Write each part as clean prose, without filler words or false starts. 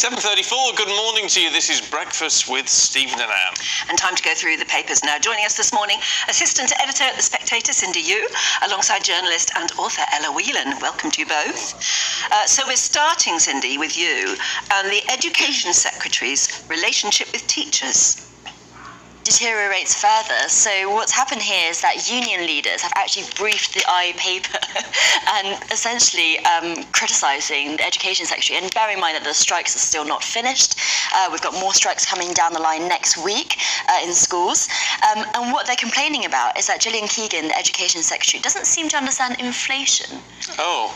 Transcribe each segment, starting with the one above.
7:34, good morning to you. This is Breakfast with Stephen and Anne. And time to go through the papers now. Joining us this morning, Assistant Editor at The Spectator, Cindy Yu, alongside journalist and author Ella Whelan. Welcome to you both. So we're starting, Cindy, with you and the Education Secretary's relationship with teachers deteriorates further. So what's happened here is that union leaders have actually briefed the IE paper and essentially criticising the Education Secretary. And bear in mind that the strikes are still not finished. We've got more strikes coming down the line next week in schools. And what they're complaining about is that Gillian Keegan, the Education Secretary, doesn't seem to understand inflation. Oh.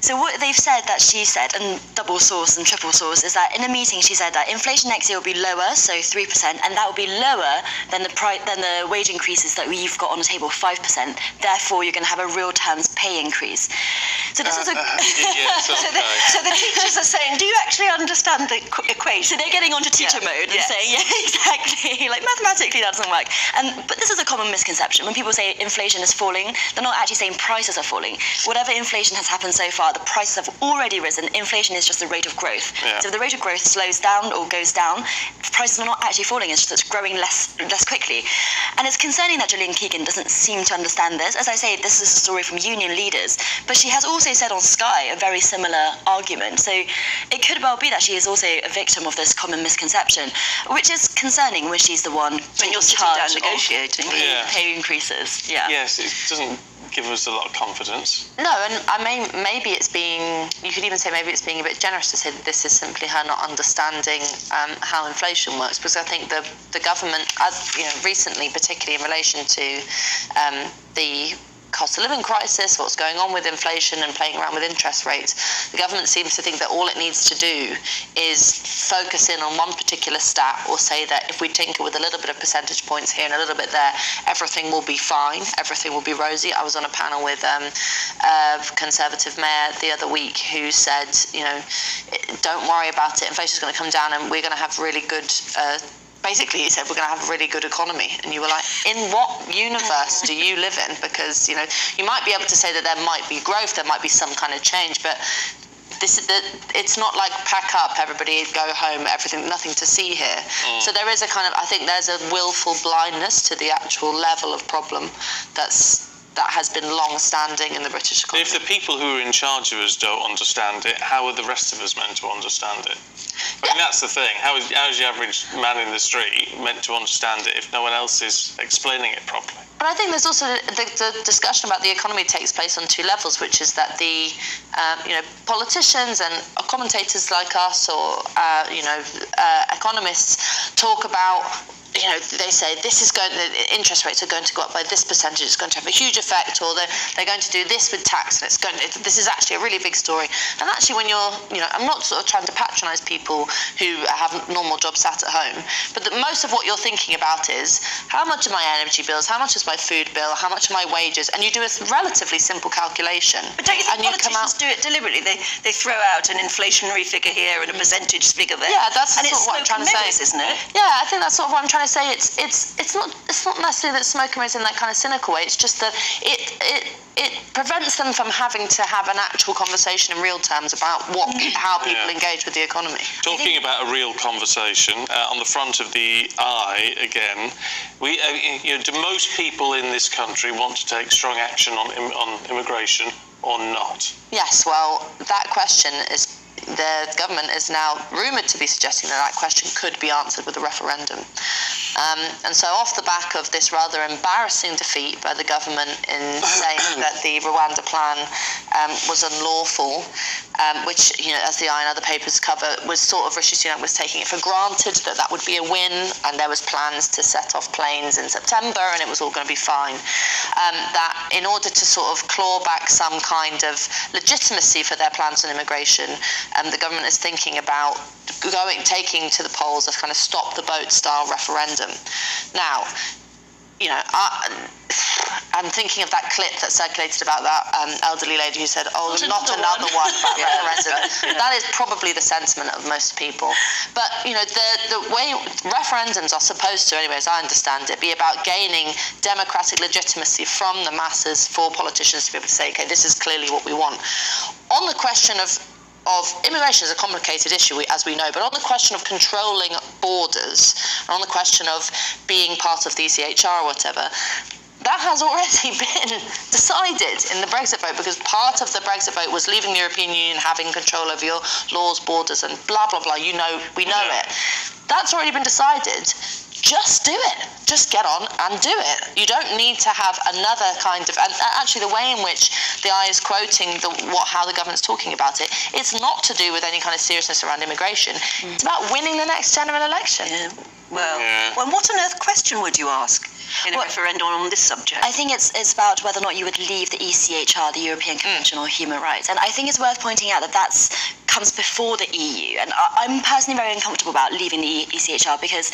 So what they've said that she said, and double source and triple source, is that in a meeting she said that inflation next year will be lower, so 3%, and that will be lower than the wage increases that we've got on the table, 5%. Therefore, you're going to have a real terms pay increase. So this is a yes, okay. so the teachers are saying, do you actually understand the equation? So they're getting onto teacher mode and saying, yeah, exactly, like mathematically that doesn't work. But this is a common misconception. When people say inflation is falling, they're not actually saying prices are falling. Whatever inflation has happened so far, the prices have already risen. Inflation is just the rate of growth. Yeah. So if the rate of growth slows down or goes down, prices are not actually falling. It's just it's growing less quickly. And it's concerning that Gillian Keegan doesn't seem to understand this. As I say, this is a story from union leaders, but she has also said on Sky a very similar argument. So it could well be that she is also a victim of this common misconception, which is concerning when she's the one when you're sitting down negotiating pay increases. Yeah. Yes, it doesn't give us a lot of confidence. No, and maybe it's being, you could even say maybe it's being a bit generous to say that this is simply her not understanding how inflation works, because I think the government, as you know, recently, particularly in relation to the cost of living crisis, what's going on with inflation and playing around with interest rates, the government seems to think that all it needs to do is focus in on one particular stat, or say that if we tinker with a little bit of percentage points here and a little bit there, everything will be fine, everything will be rosy. I was on a panel with a Conservative mayor the other week who said, you know, don't worry about it, inflation's going to come down and we're going to have really good basically, he said, we're going to have a really good economy. And you were like, in what universe do you live in? Because, you know, you might be able to say that there might be growth, there might be some kind of change, but it's not like pack up, everybody go home, everything, nothing to see here. So there is a kind of, I think there's a willful blindness to the actual level of problem that has been long-standing in the British economy. If the people who are in charge of us don't understand it, how are the rest of us meant to understand it? I mean, that's the thing. How is the average man in the street meant to understand it if no one else is explaining it properly? But I think there's also the discussion about the economy takes place on two levels, which is that the politicians and commentators like us, or economists talk about. You know, they say the interest rates are going to go up by this percentage, it's going to have a huge effect, or they're going to do this with tax, and this is actually a really big story. And actually, when I'm not sort of trying to patronise people who have normal jobs sat at home, but most of what you're thinking about is how much are my energy bills, how much is my food bill, how much are my wages, and you do a relatively simple calculation. But don't you think politicians do it deliberately? They throw out an inflationary figure here and a percentage figure there. Yeah, that's sort of what I'm trying to say, isn't it? Yeah, I think that's sort of what I'm trying to say. It's not necessarily that smoke and mirrors in that kind of cynical way. It's just that it prevents them from having to have an actual conversation in real terms about how people engage with the economy. Talking about a real conversation, on the front of the eye again, do most people in this country want to take strong action on immigration or not? Yes, well, that question is. The government is now rumoured to be suggesting that question could be answered with a referendum. And so off the back of this rather embarrassing defeat by the government in saying that the Rwanda plan was unlawful, which, you know, as the Eye and other papers cover, was sort of Rishi Sunak was taking it for granted that would be a win, and there was plans to set off planes in September and it was all going to be fine. That in order to sort of claw back some kind of legitimacy for their plans on immigration, the government is thinking about taking to the polls a kind of stop the boat style referendum. Now, you know, I'm thinking of that clip that circulated about that elderly lady who said, "Oh, not another one about referendum." That is probably the sentiment of most people. But you know, the way referendums are supposed to, anyway, as I understand it, be about gaining democratic legitimacy from the masses for politicians to be able to say, "Okay, this is clearly what we want." On the question of immigration is a complicated issue, as we know, but on the question of controlling borders, and on the question of being part of the ECHR or whatever, that has already been decided in the Brexit vote, because part of the Brexit vote was leaving the European Union, having control over your laws, borders, and blah, blah, blah. We know it. That's already been decided. Just do it. Just get on and do it. You don't need to have another kind of... And actually, the way in which the eye is quoting how the government's talking about it, it's not to do with any kind of seriousness around immigration. It's about winning the next general election. Yeah. Well, what on earth question would you ask in a referendum on this subject? I think it's about whether or not you would leave the ECHR, the European Convention on Human Rights. And I think it's worth pointing out that comes before the EU. And I'm personally very uncomfortable about leaving the ECHR, because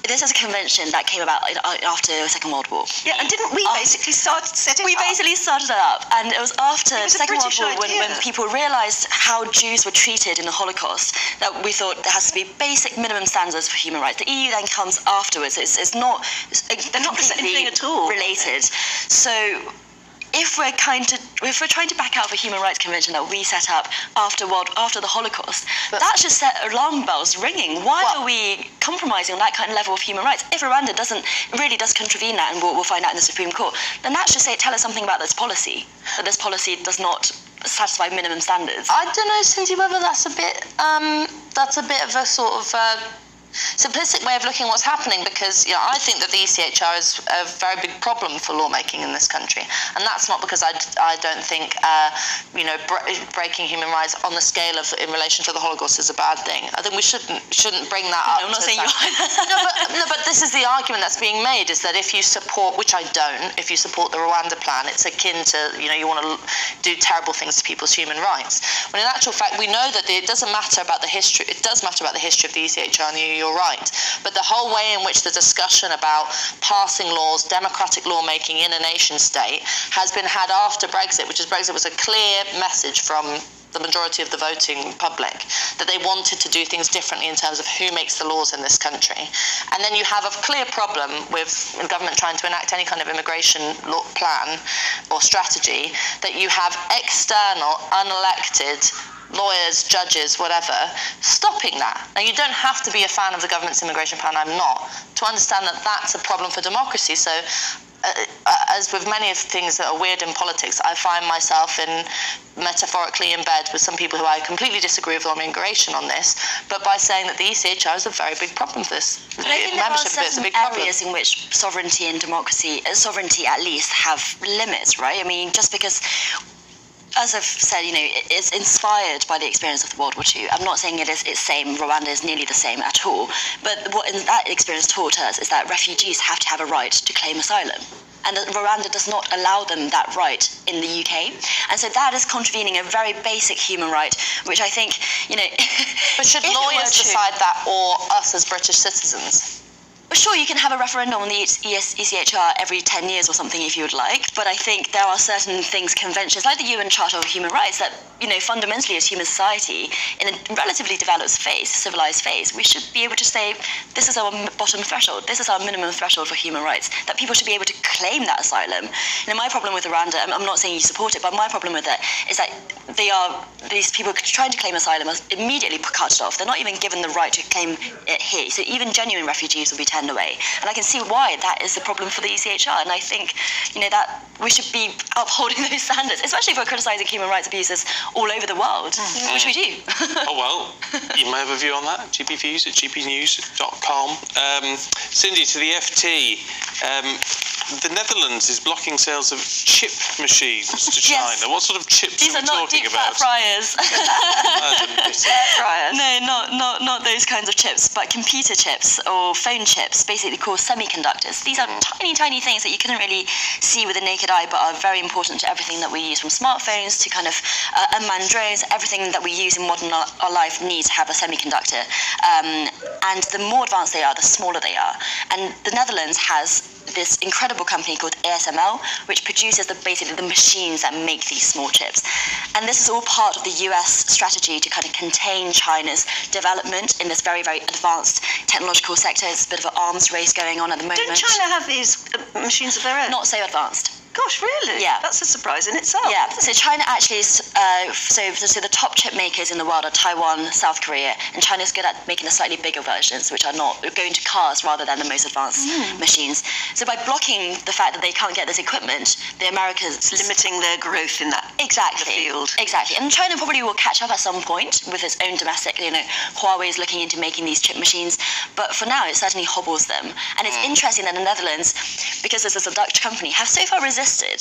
this is a convention that came about after the Second World War. Yeah, and didn't we basically start setting We up? basically started it up, and it was after the Second World British War when people realised how Jews were treated in the Holocaust, that we thought there has to be basic minimum standards for human rights. The EU then comes afterwards. It's not... They're not the same thing at all. Related. So if we're trying to back out of a human rights convention that we set up after the Holocaust, that should set alarm bells ringing. Why are we compromising on that kind of level of human rights? If Rwanda really does contravene that, and we'll find out in the Supreme Court, then that should tell us something about this policy, that this policy does not satisfy minimum standards. I don't know, Cindy, whether that's a bit of a sort of simplistic way of looking at what's happening, because I think that the ECHR is a very big problem for lawmaking in this country, and that's not because I don't think breaking human rights on the scale of in relation to the Holocaust is a bad thing. I think we shouldn't bring that up. I'm not saying you No, but this is the argument that's being made, is that if you support, which I don't, if you support the Rwanda plan, it's akin to you want to do terrible things to people's human rights. When in actual fact we know that it doesn't matter about the history. It does matter about the history of the ECHR and the EU. You're right, but the whole way in which the discussion about passing laws, democratic lawmaking in a nation state has been had after Brexit, Brexit was a clear message from the majority of the voting public that they wanted to do things differently in terms of who makes the laws in this country. And then you have a clear problem with the government trying to enact any kind of immigration law plan or strategy, that you have external, unelected lawyers, judges, whatever, stopping that. Now, you don't have to be a fan of the government's immigration plan, I'm not, to understand that that's a problem for democracy. So, as with many of things that are weird in politics, I find myself metaphorically in bed with some people who I completely disagree with on immigration on this, but by saying that the ECHR is a very big problem for this. But I think there are certain areas in which sovereignty and democracy, sovereignty at least, have limits, right? I mean, just because... As I've said, it's inspired by the experience of the World War II. I'm not saying it's same. Rwanda is nearly the same at all. But what that experience taught us is that refugees have to have a right to claim asylum. And that Rwanda does not allow them that right in the UK. And so that is contravening a very basic human right, which I think, But should lawyers decide that, or us as British citizens? Sure, you can have a referendum on the ECHR every 10 years or something if you would like, but I think there are certain things, conventions, like the UN Charter of Human Rights, that, fundamentally as human society, in a relatively developed phase, civilized phase, we should be able to say, this is our bottom threshold, this is our minimum threshold for human rights, that people should be able to claim that asylum. My problem with Rwanda, I'm not saying you support it, but my problem with it is that these people trying to claim asylum are immediately cut off. They're not even given the right to claim it here. So even genuine refugees will be turned away. And I can see why that is the problem for the ECHR. And I think, that we should be upholding those standards, especially if we're criticising human rights abuses all over the world, which we do. Oh, well, you may have a view on that. GBViews at gbnews.com. Cindy, to the FT, the Netherlands is blocking sales of chip machines to China. Yes. What sort of chips These are we are not talking deep about? fat fryers. Fryers. No, not those kinds of chips, but computer chips or phone chips, basically called semiconductors. These are tiny things that you couldn't really see with the naked eye, but are very important to everything that we use, from smartphones to kind of unmanned drones. Everything that we use in modern life needs to have a semiconductor. And the more advanced they are, the smaller they are. And the Netherlands has this incredible company called ASML, which produces basically the machines that make these small chips. And this is all part of the US strategy to kind of contain China's development in this very, very advanced technological sector. It's a bit of an arms race going on at the moment. Don't China have these machines of their own? Not so advanced. Gosh, really? Yeah. That's a surprise in itself. Yeah, so China actually is, so the top chip makers in the world are Taiwan, South Korea, and China's good at making the slightly bigger versions, which are not going to cars rather than the most advanced machines. So by blocking the fact that they can't get this equipment, the Americans... Limiting their growth in that field. Exactly. And China probably will catch up at some point with its own domestic, Huawei is looking into making these chip machines, but for now it certainly hobbles them. And it's interesting that the Netherlands, because this is a Dutch company, have so far resisted,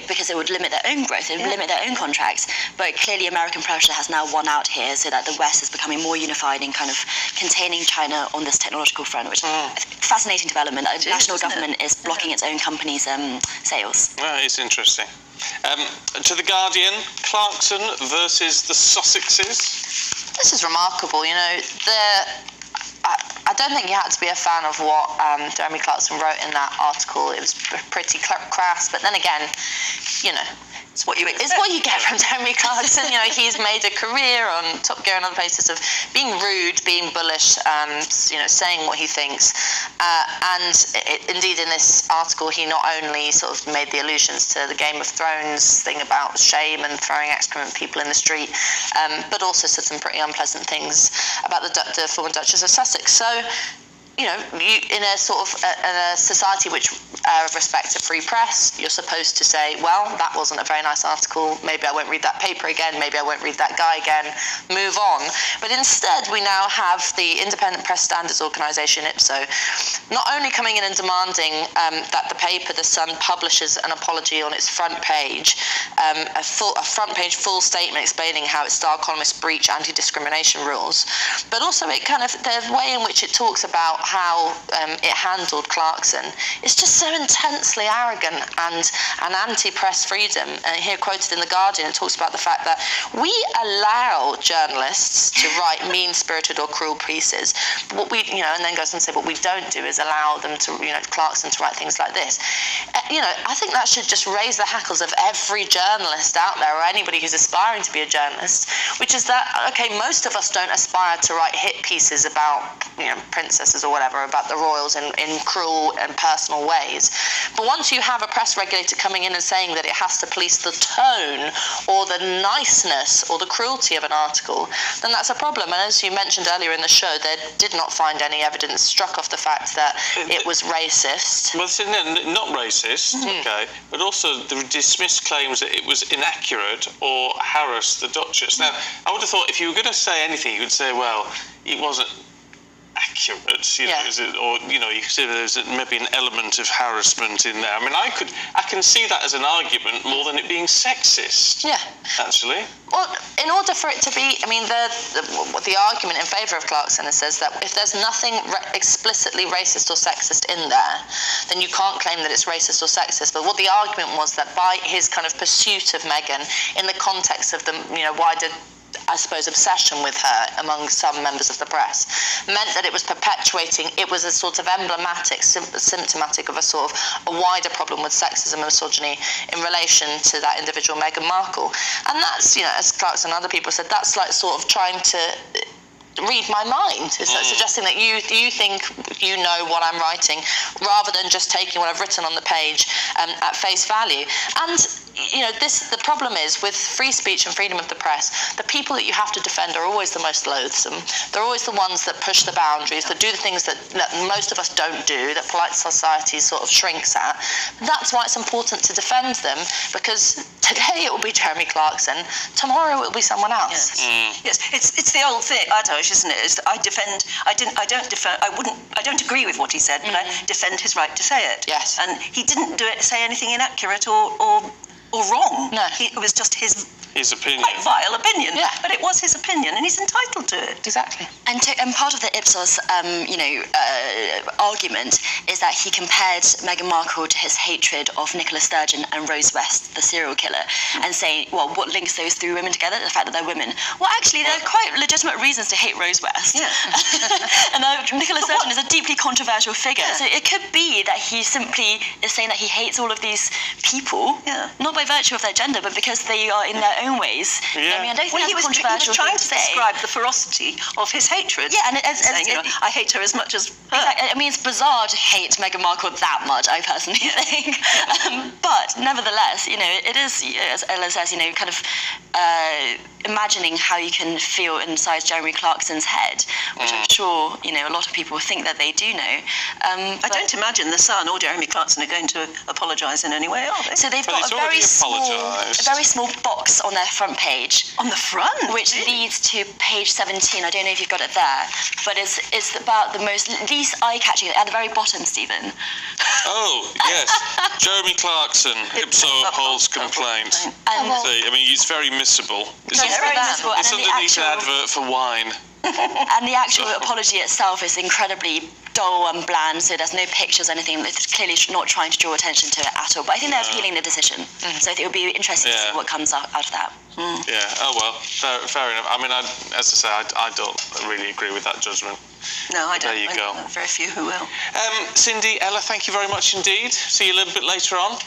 because it would limit their own growth, it would limit their own contracts. But clearly American pressure has now won out here, so that the West is becoming more unified in kind of containing China on this technological front, which is a fascinating development. The national government is blocking its own company's sales. Well, it's interesting. To The Guardian, Clarkson versus the Sussexes. This is remarkable. I don't think you had to be a fan of what Jeremy Clarkson wrote in that article. It was pretty crass, but then again, it's what you get from Jeremy Clarkson. He's made a career on Top Gear and other places of being rude, being bullish, saying what he thinks. Indeed, in this article, he not only sort of made the allusions to the Game of Thrones thing about shame and throwing excrement people in the street, but also said some pretty unpleasant things about the former Duchess of Sussex. So, in a sort of in a society which respects a free press, you're supposed to say, well, that wasn't a very nice article, maybe I won't read that paper again, maybe I won't read that guy again, move on. But instead, we now have the Independent Press Standards Organisation, IPSO, not only coming in and demanding that the paper, The Sun, publishes an apology on its front page, a front page full statement explaining how its star columnists breach anti-discrimination rules, but also the way in which it talks about how it handled Clarkson is just so intensely arrogant and anti-press freedom. Here quoted in The Guardian, it talks about the fact that we allow journalists to write mean-spirited or cruel pieces. What we, and then goes on to say what we don't do is allow them to, Clarkson to write things like this. I think that should just raise the hackles of every journalist out there, or anybody who's aspiring to be a journalist, which is that, okay, most of us don't aspire to write hit pieces about, princesses or whatever, about the royals in cruel and personal ways. But once you have a press regulator coming in and saying that it has to police the tone or the niceness or the cruelty of an article, then that's a problem. And as you mentioned earlier in the show, they did not find any evidence struck off the fact that it was racist. Well, not racist, okay, but also the dismissed claims that it was inaccurate or harassed the Duchess. Now, I would have thought if you were going to say anything, you could say, well, it wasn't accurate, you could say there's maybe an element of harassment in there. I mean, I can see that as an argument more than it being sexist. Yeah, actually. Well, in order for it to be, the argument in favour of Clarkson says that if there's nothing explicitly racist or sexist in there, then you can't claim that it's racist or sexist. But what the argument was that by his kind of pursuit of Meghan, in the context of the wider, I suppose, obsession with her among some members of the press, meant that it was perpetuating, it was a sort of emblematic, symptomatic of a sort of a wider problem with sexism and misogyny in relation to that individual Meghan Markle. And that's, as Clarkson and other people said, that's like sort of trying to read my mind. It's like suggesting that you think you know what I'm writing, rather than just taking what I've written on the page at face value. And the problem is with free speech and freedom of the press, the people that you have to defend are always the most loathsome. They're always the ones that push the boundaries, that do the things that most of us don't do, that polite society sort of shrinks at. That's why it's important to defend them, because today it will be Jeremy Clarkson, tomorrow it will be someone else. Yes, it's the old thing, adage, isn't it? Is that I don't agree with what he said, but I defend his right to say it. Yes. And he didn't say anything inaccurate or wrong. No. It was just his opinion. Quite vile opinion. Yeah. But it was his opinion, and he's entitled to it. Exactly. And part of the Ipsos, argument is that he compared Meghan Markle to his hatred of Nicola Sturgeon and Rose West, the serial killer, and saying, well, what links those three women together? The fact that they're women. Well, actually, there are quite legitimate reasons to hate Rose West. Yeah. And Nicola Sturgeon is a deeply controversial figure. Yeah. So it could be that he simply is saying that he hates all of these people, not by virtue of their gender, but because they are in their own ways. Yeah. I mean, I don't think Well, he that's was controversial trying thing to say. describe the ferocity of his hatred. Yeah, and saying, I hate her as much as her. I mean, it's bizarre to hate Meghan Markle that much, I personally think. But nevertheless, it is, as Ella says, kind of imagining how you can feel inside Jeremy Clarkson's head, which I'm sure, a lot of people think that they do know. I don't imagine the Sun or Jeremy Clarkson are going to apologise in any way, are they? So they've Well, got he's a very already small box on their front page. On the front? Which leads to page 17. I don't know if you've got it there, but it's about the least eye-catching at the very bottom, Stephen. Oh, yes. Jeremy Clarkson, Ipso upholds complaint. And See, I mean, he's very missable. it's very visible. It's And then underneath an advert for wine. and the actual apology itself is incredibly dull and bland, so there's no pictures or anything. It's clearly not trying to draw attention to it at all. But I think they're appealing the decision. So I think it would be interesting to see what comes out of that. Yeah, oh well, fair enough. I mean, as I say, I don't really agree with that judgment. No, I don't. There you go. Very few who will. Cindy, Ella, thank you very much indeed. See you a little bit later on.